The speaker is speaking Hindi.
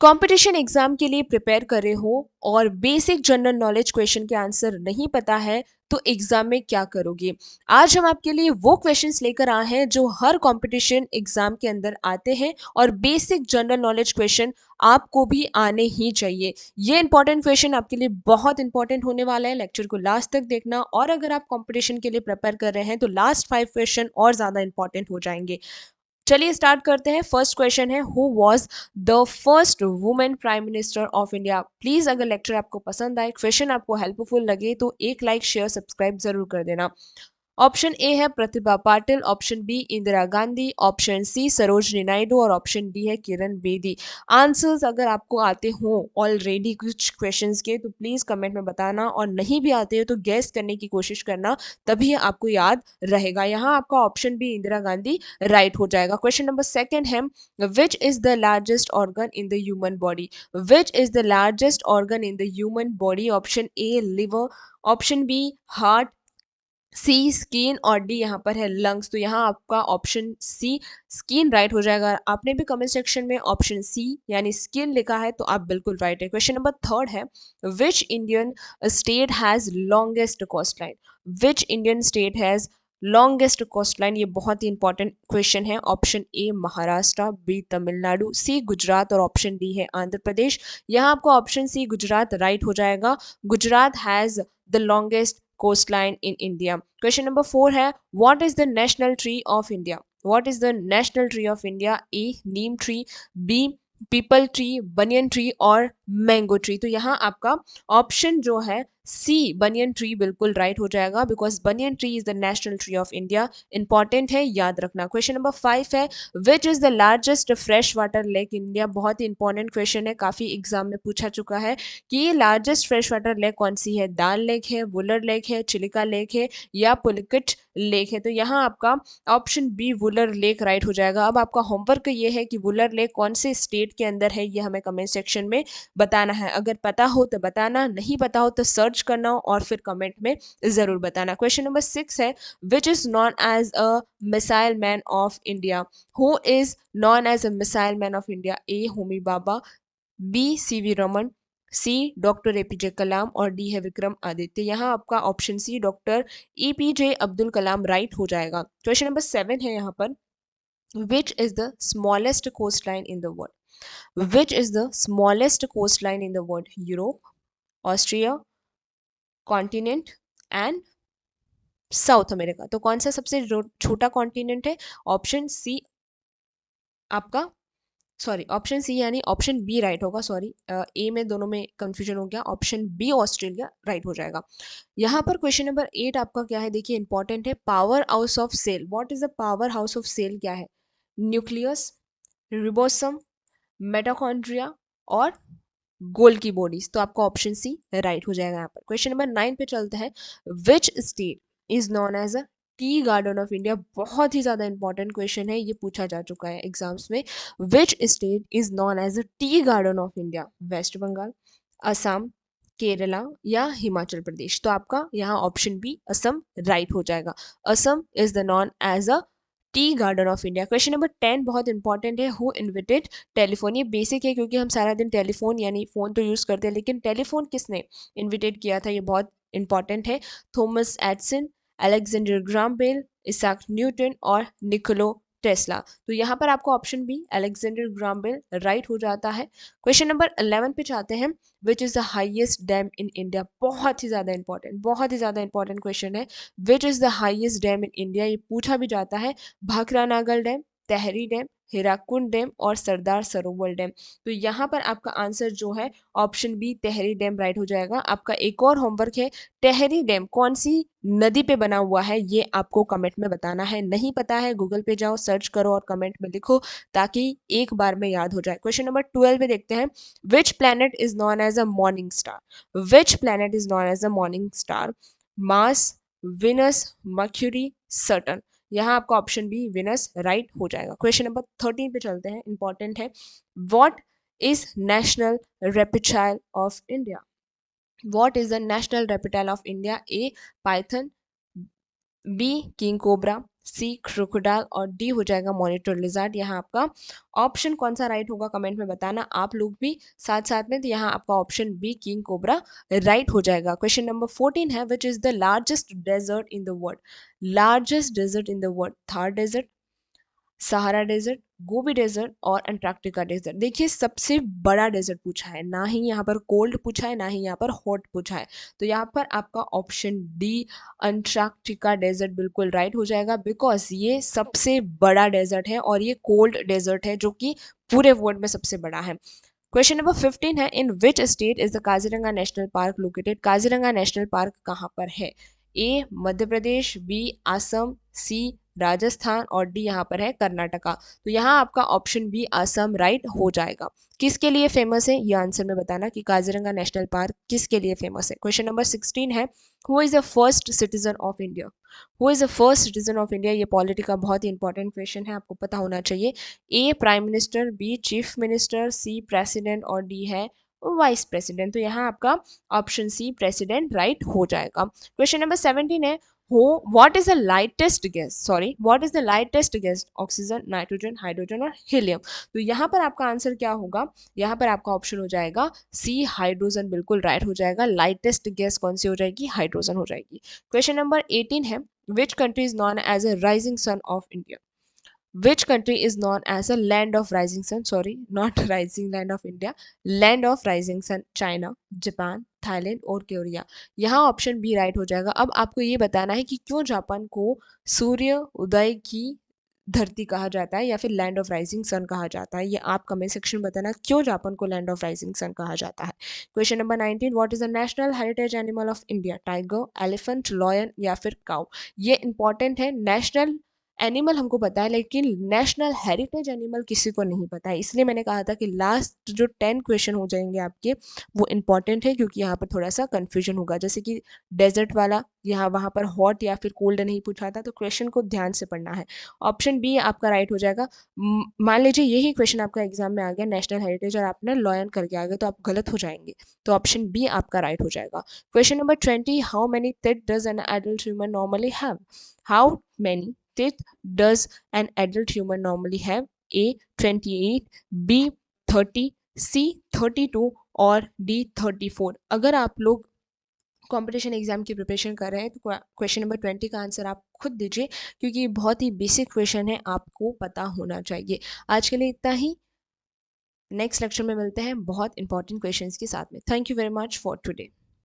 कंपटीशन एग्जाम के लिए प्रिपेयर कर रहे हो और बेसिक जनरल नॉलेज क्वेश्चन के आंसर नहीं पता है तो एग्जाम में क्या करोगे। आज हम आपके लिए वो क्वेश्चंस लेकर आए हैं जो हर कंपटीशन एग्जाम के अंदर आते हैं और बेसिक जनरल नॉलेज क्वेश्चन आपको भी आने ही चाहिए। ये इंपॉर्टेंट क्वेश्चन आपके लिए बहुत इंपॉर्टेंट होने वाला है, लेक्चर को लास्ट तक देखना। और अगर आप कंपटीशन के लिए प्रिपेयर कर रहे हैं तो लास्ट 5 क्वेश्चन और ज्यादा इंपॉर्टेंट हो जाएंगे। चलिए स्टार्ट करते हैं। फर्स्ट क्वेश्चन है, who was the first women prime minister of India. Please अगर लेक्चर आपको पसंद आए, क्वेश्चन आपको हेल्पफुल लगे तो एक लाइक शेयर सब्सक्राइब जरूर कर देना। ऑप्शन ए है Pratibha Patil, option B Indira Gandhi, option C Sarojini Naidu और ऑप्शन डी है किरण बेदी। आंसर्स अगर आपको आते हो ऑलरेडी कुछ क्वेश्चंस के तो प्लीज कमेंट में बताना, और नहीं भी आते हो तो गैस करने की कोशिश करना, तभी आपको याद रहेगा। यहाँ आपका option B Indira Gandhi right हो जाएगा। क्वेश्चन नंबर सेकंड है, which is the largest organ in the human body. Which is the largest organ in the human body. Option A liver, option B heart, C skin और डी यहाँ पर है लंग्स। तो यहाँ आपका ऑप्शन सी स्किन राइट हो जाएगा। आपने भी कमेंट सेक्शन में ऑप्शन सी यानी स्किन लिखा है तो आप बिल्कुल राइट है। क्वेश्चन नंबर थर्ड है, which Indian state has longest coast line. Which Indian state has longest coast line. ये बहुत ही इंपॉर्टेंट क्वेश्चन है। Option A Maharashtra, B Tamil Nadu, C Gujarat और ऑप्शन डी है आंध्र प्रदेश। यहाँ आपको ऑप्शन सी गुजरात राइट हो जाएगा। Gujarat has the longest coastline in India. Question number 4 है, what is the national tree of India? What is the national tree of India? A neem tree, B people tree, banyan tree और मैंगो ट्री। तो यहाँ आपका ऑप्शन जो है सी बनियन ट्री बिल्कुल राइट हो जाएगा, because banyan tree is the national tree of India. Important है, याद रखना। क्वेश्चन नंबर 5 है, which is the largest fresh water lake in India. बहुत ही इंपॉर्टेंट क्वेश्चन है, काफी एग्जाम में पूछा चुका है कि ये लार्जेस्ट फ्रेश वाटर लेक कौन सी है। दाल लेक है, वुलर लेक है, चिलिका लेक है या पुलिकट लेक है। तो यहाँ आपका option B Wular lake right हो जाएगा। अब आपका होमवर्क ये है कि वुलर लेक कौन से स्टेट के अंदर है, ये हमें कमेंट सेक्शन में बताना है। अगर पता हो तो बताना, नहीं पता हो तो सर्च करना और फिर कमेंट में जरूर बताना। क्वेश्चन नंबर 6 है, which is known as a missile man of India. Who is known as a missile man of India. A Homi Bhabha, B C V Raman, C doctor APJ Kalam और डी है विक्रम आदित्य। यहाँ आपका option C doctor APJ Abdul Kalam right हो जाएगा। क्वेश्चन नंबर 7 है यहाँ पर, which is the smallest coast line in the world. Which is the smallest coast line in the world. Europe, Austria, continent and south America. तो कौन सा सबसे छोटा कॉन्टिनेंट है। ऑप्शन सी आपका, सॉरी ऑप्शन सी यानी ऑप्शन बी राइट होगा। सॉरी ए में दोनों में कंफ्यूजन हो गया। ऑप्शन बी ऑस्ट्रेलिया राइट हो जाएगा। यहाँ पर क्वेश्चन नंबर 8 आपका क्या है, देखिए इंपॉर्टेंट है। Power house of cell, what is the power house of cell क्या है। न्यूक्लियस, रिबोसम, मेटोकॉन्ड्रिया और गोल की बॉडीज। तो आपका ऑप्शन सी राइट हो जाएगा यहाँ पर। क्वेश्चन नंबर 9 पे चलते हैं, which state is known as a tea garden of India. बहुत ही ज्यादा इंपॉर्टेंट क्वेश्चन है, ये पूछा जा चुका है एग्जाम्स में। Which state is known as a tea garden of India. West Bengal, Assam, Kerala या हिमाचल प्रदेश। तो आपका यहाँ ऑप्शन बी असम राइट हो जाएगा। Assam is the known as a tea garden of India. Question number 10 बहुत इंपॉर्टेंट है, हु इन्वेंटेड टेलीफोन। ये बेसिक है क्योंकि हम सारा दिन टेलीफोन यानी फोन तो यूज करते हैं, लेकिन टेलीफोन किसने इन्वेंटेड किया था, ये बहुत इंपॉर्टेंट है। Thomas Edison, Alexander Graham Bell, Isaac Newton और निकोलो टेस्ला। तो यहाँ पर आपको option B Alexander Graham Bell right हो जाता है। क्वेश्चन नंबर 11 पे चाहते हैं, which is the highest dam in India. बहुत ही ज्यादा इंपॉर्टेंट, बहुत ही ज्यादा इंपॉर्टेंट क्वेश्चन है। Which is the highest dam in India, ये पूछा भी जाता है। भाखरा नागल डैम, तहरी डैम, हीराकुंड डैम और सरदार सरोवर डैम। तो यहाँ पर आपका आंसर जो है ऑप्शन बी तहरी डैम राइट हो जाएगा। आपका एक और होमवर्क है, तहरी डैम कौन सी नदी पे बना हुआ है, ये आपको कमेंट में बताना है। नहीं पता है गूगल पे जाओ, सर्च करो और कमेंट में लिखो, ताकि एक बार में याद हो जाए। क्वेश्चन नंबर 12 पे देखते हैं, which planet is known as a morning star. Which planet is known as a morning star. Mars, Venus, Mercury, Saturn. यहाँ आपका ऑप्शन बी विनस राइट हो जाएगा। क्वेश्चन नंबर 13 पे चलते हैं, इंपॉर्टेंट है। What is national reptile of India. What is the national reptile of India. A python, B king cobra, C crocodile और डी हो जाएगा मॉनिटर लिजार्ड। यहाँ आपका ऑप्शन कौन सा राइट होगा कमेंट में बताना आप लोग भी साथ साथ में। तो यहाँ आपका option B king cobra right हो जाएगा। क्वेश्चन नंबर 14 है which is the largest desert in the world. Largest desert in the world, Thar desert, Sahara desert, Gobi desert और अंटार्कटिका डेजर्ट। देखिए सबसे बड़ा डेजर्ट पूछा है, ना ही यहाँ पर कोल्ड पूछा है ना ही यहाँ पर हॉट पूछा है। तो यहाँ पर आपका ऑप्शन डी अंटार्कटिका डेजर्ट बिल्कुल राइट हो जाएगा, बिकॉज ये सबसे बड़ा डेजर्ट है और ये कोल्ड डेजर्ट है जो कि पूरे वर्ल्ड में सबसे बड़ा है। क्वेश्चन नंबर 15 है in which state is the Kaziranga national park located. Kaziranga national park कहाँ पर है। A Madhya Pradesh, B Assam, C Rajasthan और डी यहाँ पर है कर्नाटका। तो यहाँ आपका ऑप्शन बी असम राइट हो जाएगा। किसके लिए फेमस है ये आंसर में बताना कि काजीरंगा नेशनल पार्क किसके लिए फेमस है। क्वेश्चन नंबर 16 है who is the first citizen of India. Who is the first citizen of India. ये पॉलिटी का बहुत ही इंपॉर्टेंट क्वेश्चन है, आपको पता होना चाहिए। A prime minister, B chief minister, C president और डी है वाइस प्रेसिडेंट। तो यहाँ आपका ऑप्शन सी प्रेसिडेंट राइट हो जाएगा। क्वेश्चन नंबर 17 है हो what is the lightest gas, sorry what is the lightest gas, oxygen, nitrogen, hydrogen और हीलियम। तो यहाँ पर आपका आंसर क्या होगा, यहाँ पर आपका ऑप्शन हो जाएगा सी हाइड्रोजन बिल्कुल राइट हो जाएगा। लाइटेस्ट गैस कौन सी हो जाएगी, हाइड्रोजन हो जाएगी। क्वेश्चन नंबर 18 है which country is known as a rising sun of India. Which country is known as a land of rising sun? Sorry, not rising land of India, land of rising sun. China, Japan, Thailand और कोरिया। यहाँ ऑप्शन बी राइट हो जाएगा। अब आपको ये बताना है कि क्यों जापान को सूर्य उदय की धरती कहा जाता है या फिर लैंड ऑफ राइजिंग सन कहा जाता है। ये आप कमेंट सेक्शन में बताना क्यों जापान को लैंड ऑफ राइजिंग सन कहा जाता है। Question number 19 what is the national heritage animal of India. Tiger, elephant, lion या फिर काउ। ये इंपॉर्टेंट है, नेशनल एनिमल हमको पता है लेकिन नेशनल हेरिटेज एनिमल किसी को नहीं पता है। इसलिए मैंने कहा था कि लास्ट जो 10 क्वेश्चन हो जाएंगे आपके वो इंपॉर्टेंट है, क्योंकि यहाँ पर थोड़ा सा कंफ्यूजन होगा। जैसे कि डेजर्ट वाला यहाँ वहाँ पर हॉट या फिर कोल्ड नहीं पूछा था, तो क्वेश्चन को ध्यान से पढ़ना है। ऑप्शन बी आपका राइट हो जाएगा। मान लीजिए यही क्वेश्चन आपका एग्जाम में आ गया नेशनल हेरिटेज और आपने लॉयन करके आ गए तो आप गलत हो जाएंगे। तो ऑप्शन बी आपका राइट हो जाएगा। Question number 20 how many teeth does an adult human normally have. How many teeth does an adult human normally have? A 28, B 30, C 32 और D 34। अगर आप लोग कंपटीशन एग्जाम की प्रिपरेशन कर रहे हैं तो क्वेश्चन नंबर 20 का आंसर आप खुद दीजिए, क्योंकि बहुत ही बेसिक क्वेश्चन है, आपको पता होना चाहिए। आज के लिए इतना ही, नेक्स्ट लेक्चर में मिलते हैं बहुत इंपॉर्टेंट क्वेश्चंस के साथ में। Thank you very much for today.